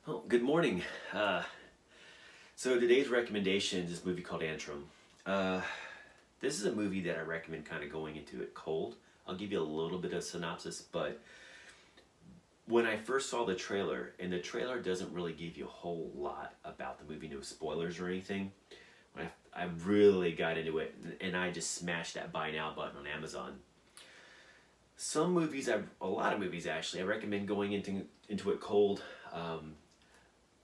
Oh, good morning. So today's recommendation is this movie called Antrum. Uh, this is a movie that I recommend kind of going into it cold. I'll give you a little bit of synopsis, but when I first saw the trailer, and the trailer doesn't really give you a whole lot about the movie, no spoilers or anything. When I really got into it, and I just smashed that buy now button on Amazon. Some movies, a lot of movies actually, I recommend going into it cold.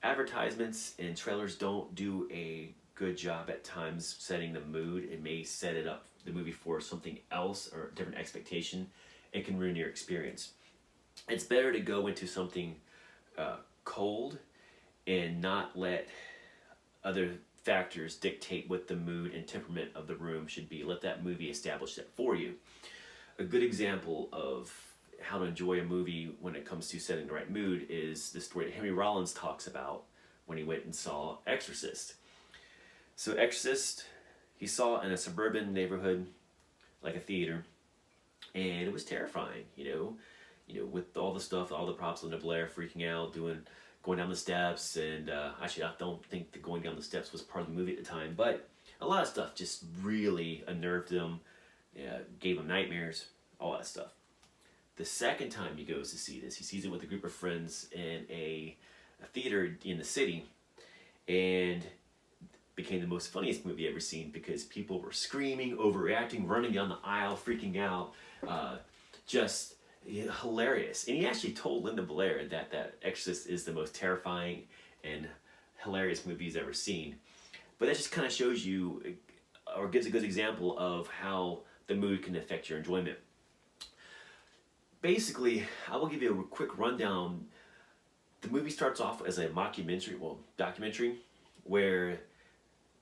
Advertisements and trailers don't do a good job at times setting the mood. It may set it up the movie for something else or a different expectation. It can ruin your experience. It's better to go into something cold and not let other factors dictate what the mood and temperament of the room should be. Let that movie establish that for you. A good example of how to enjoy a movie when it comes to setting the right mood is the story that Henry Rollins talks about when he went and saw Exorcist. So Exorcist, he saw in a suburban neighborhood, like a theater, and it was terrifying, with all the stuff, all the props, Linda Blair freaking out, going down the steps, and actually I don't think that going down the steps was part of the movie at the time, but a lot of stuff just really unnerved him, gave him nightmares, all that stuff. The second time he goes to see this, he sees it with a group of friends in a theater in the city, and became the most funniest movie ever seen because people were screaming, overreacting, running down the aisle, freaking out, just hilarious. And he actually told Linda Blair that Exorcist is the most terrifying and hilarious movie he's ever seen. But that just kind of shows you, or gives a good example of how the mood can affect your enjoyment. Basically, I will give you a quick rundown. The movie starts off as a documentary, where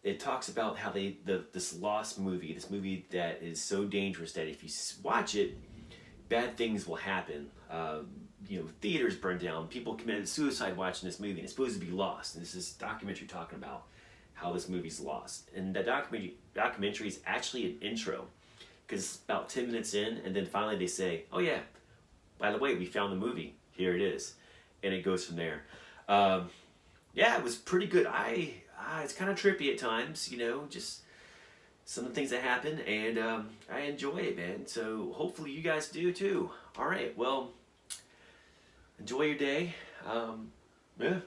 it talks about how this lost movie, this movie that is so dangerous that if you watch it, bad things will happen. Theaters burn down, people committed suicide watching this movie, and it's supposed to be lost. And this is a documentary talking about how this movie's lost. And the documentary is actually an intro, because it's about 10 minutes in, and then finally they say, oh yeah, by the way, we found the movie. Here it is. And it goes from there. It was pretty good. It's kind of trippy at times, just some of the things that happen, and I enjoy it, man. So hopefully you guys do too. All right, well, enjoy your day. Yeah.